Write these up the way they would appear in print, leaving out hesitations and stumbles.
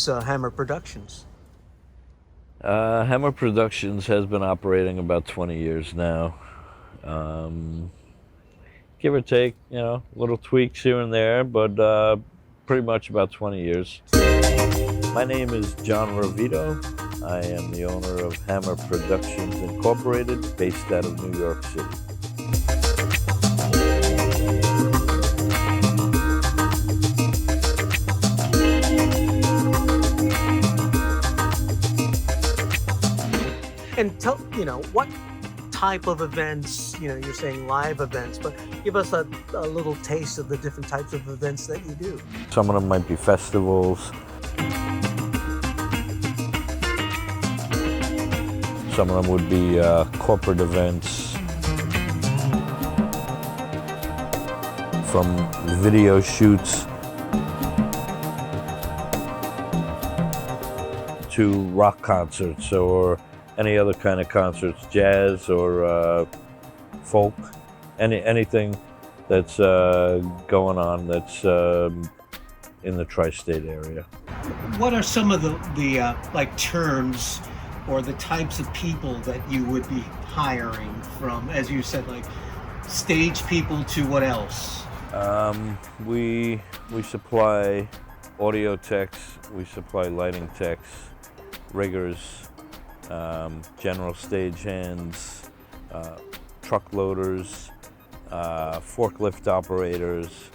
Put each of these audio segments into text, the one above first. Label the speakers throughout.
Speaker 1: is Hammer Productions?
Speaker 2: Hammer Productions has been operating about 20 years now. Give or take, little tweaks here and there, but pretty much about 20 years. My name is John Rovito. I am the owner of Hammer Productions Incorporated, based out of New York City.
Speaker 1: And tell, what type of events, you're saying live events, but give us a little taste of the different types of events that you do.
Speaker 2: Some of them might be festivals. Some of them would be corporate events, from video shoots to rock concerts or any other kind of concerts, jazz or folk, anything that's going on that's in the tri-state area.
Speaker 1: What are some of the like terms or the types of people that you would be hiring from, as you said, like stage people to what else?
Speaker 2: We supply audio techs, we supply lighting techs, riggers, general stagehands, truck loaders, forklift operators,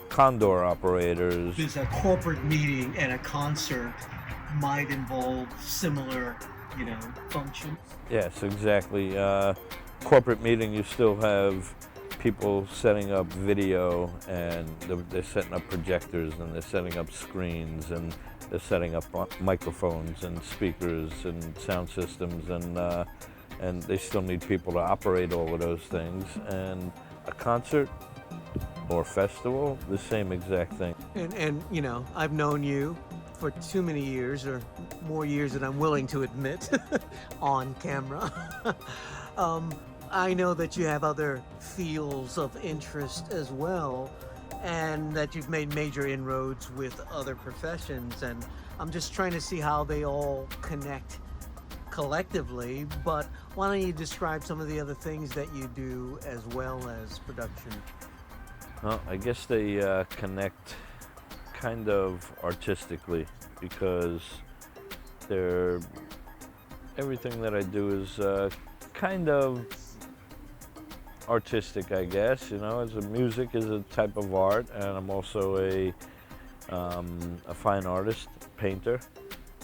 Speaker 2: condor operators.
Speaker 1: There's a corporate meeting and a concert might involve similar, functions.
Speaker 2: Yes, exactly. Corporate meeting, you still have people setting up video, and they're setting up projectors, and they're setting up screens, and they're setting up microphones and speakers and sound systems, and they still need people to operate all of those things. And a concert or festival, the same exact thing.
Speaker 1: And I've known you for too many years, or more years than I'm willing to admit on camera. I know that you have other fields of interest as well, and that you've made major inroads with other professions, and I'm just trying to see how they all connect collectively. But why don't you describe some of the other things that you do as well as production?
Speaker 2: Well, I guess they connect kind of artistically, because everything that I do is kind of artistic, I guess. Music is a type of art, and I'm also a fine artist, painter.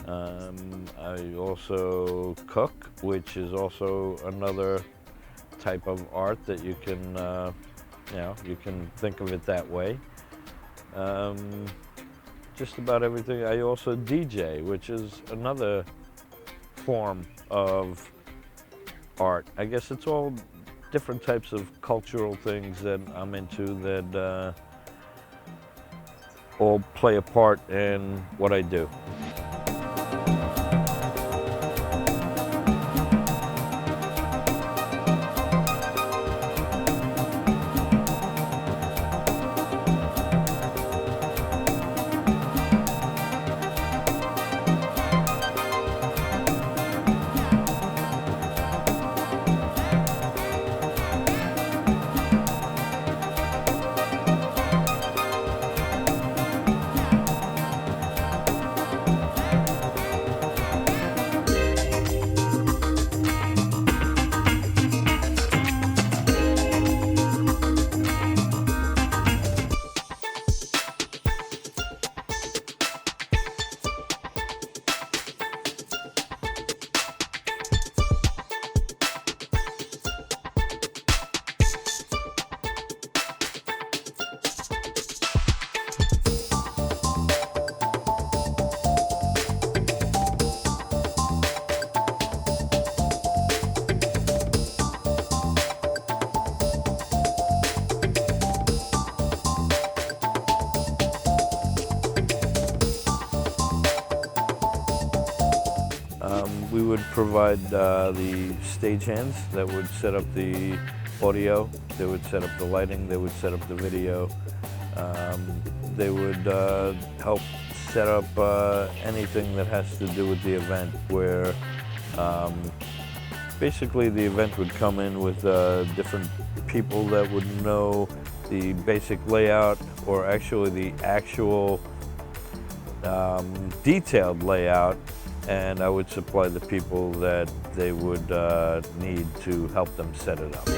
Speaker 2: I also cook, which is also another type of art that you can you can think of it that way. Just about everything. I also DJ, which is another form of art. I guess it's all different types of cultural things that I'm into that all play a part in what I do. We would provide the stagehands that would set up the audio, they would set up the lighting, they would set up the video. They would help set up anything that has to do with the event, where basically the event would come in with different people that would know the basic layout, or actually the actual detailed layout, and I would supply the people that they would need to help them set it up.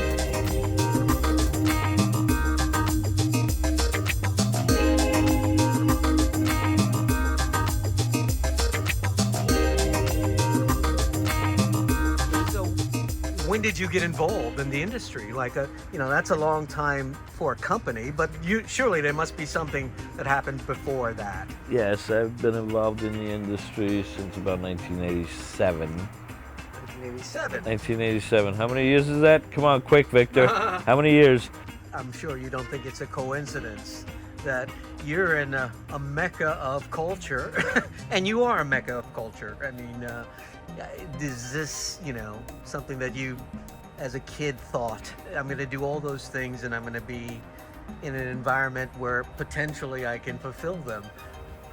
Speaker 1: When did you get involved in the industry? Like, that's a long time for a company, but surely there must be something that happened before that.
Speaker 2: Yes, I've been involved in the industry since about 1987.
Speaker 1: 1987.
Speaker 2: 1987. How many years is that? Come on, quick, Victor. How many years?
Speaker 1: I'm sure you don't think it's a coincidence that you're in a mecca of culture, and you are a mecca of culture. I mean, is this, something that you, as a kid, thought, I'm going to do all those things and I'm going to be in an environment where potentially I can fulfill them?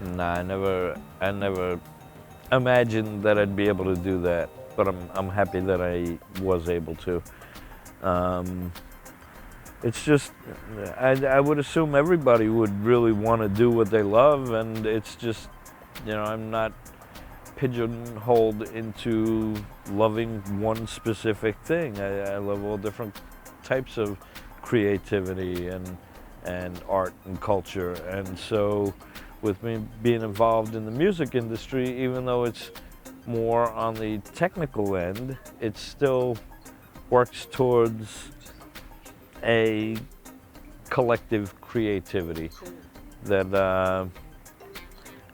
Speaker 2: Nah, I never imagined that I'd be able to do that, but I'm happy that I was able to. It's just, I would assume everybody would really want to do what they love, and it's just, I'm not pigeonholed into loving one specific thing. I love all different types of creativity and art and culture, and so with me being involved in the music industry, even though it's more on the technical end, it still works towards a collective creativity that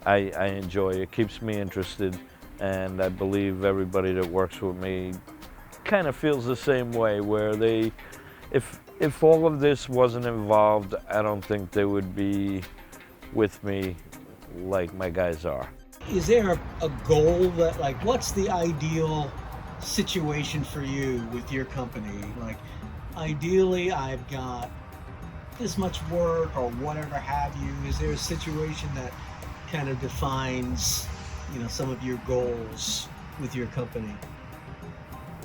Speaker 2: I enjoy. It keeps me interested, and I believe everybody that works with me kind of feels the same way, where if all of this wasn't involved, I don't think they would be with me like my guys are.
Speaker 1: Is there a goal that, like, what's the ideal situation for you with your company? Like, ideally, I've got this much work or whatever have you. Is there a situation that kind of defines, some of your goals with your company?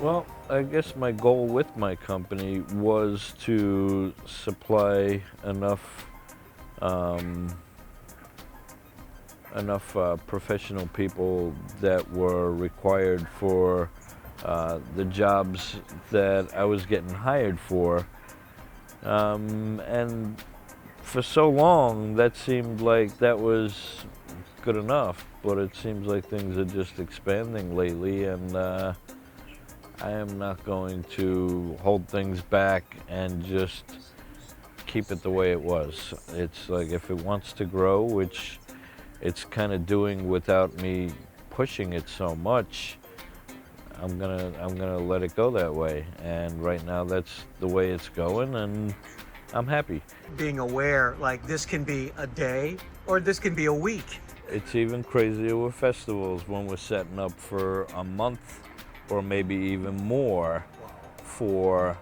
Speaker 2: Well, I guess my goal with my company was to supply enough professional people that were required for the jobs that I was getting hired for. And for so long, that seemed like that was good enough, but it seems like things are just expanding lately, and I am not going to hold things back and just keep it the way it was. It's like, if it wants to grow, which it's kind of doing without me pushing it so much, I'm gonna let it go that way. And right now, that's the way it's going, and I'm happy.
Speaker 1: Being aware, like, this can be a day or this can be a week.
Speaker 2: It's even crazier with festivals, when we're setting up for a month or maybe even more for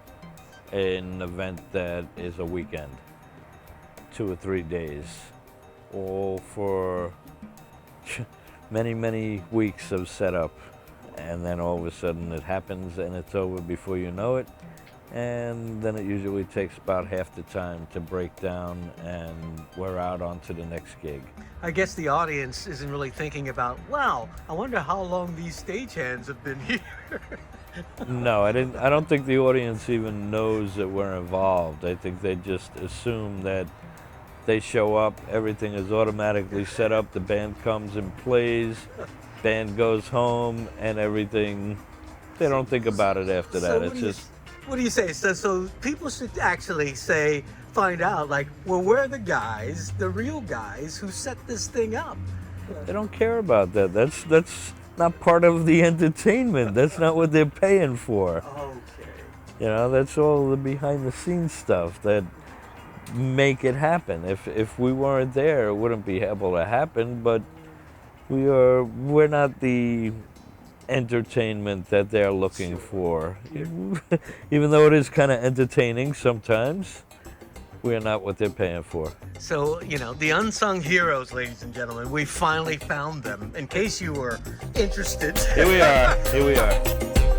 Speaker 2: an event that is a weekend, 2 or 3 days, all for many, many weeks of setup. And then all of a sudden it happens and it's over before you know it. And then it usually takes about half the time to break down, and we're out onto the next gig.
Speaker 1: I guess the audience isn't really thinking about, wow, I wonder how long these stagehands have been here.
Speaker 2: No, I don't think the audience even knows that we're involved. I think they just assume that they show up, everything is automatically set up, the band comes and plays, band goes home, and everything. They don't think about it after that. It's just.
Speaker 1: What do you say? So people should actually find out, like, well, we're the guys, the real guys who set this thing up.
Speaker 2: They don't care about that. That's not part of the entertainment. That's not what they're paying for.
Speaker 1: Okay.
Speaker 2: That's all the behind the scenes stuff that make it happen. If we weren't there, it wouldn't be able to happen, but we're not the entertainment that they're looking for. Even though it is kind of entertaining sometimes, We are not what they're paying for.
Speaker 1: So, you know, the unsung heroes, ladies and gentlemen, we finally found them. In case you were interested.
Speaker 2: Here we are. Here we are.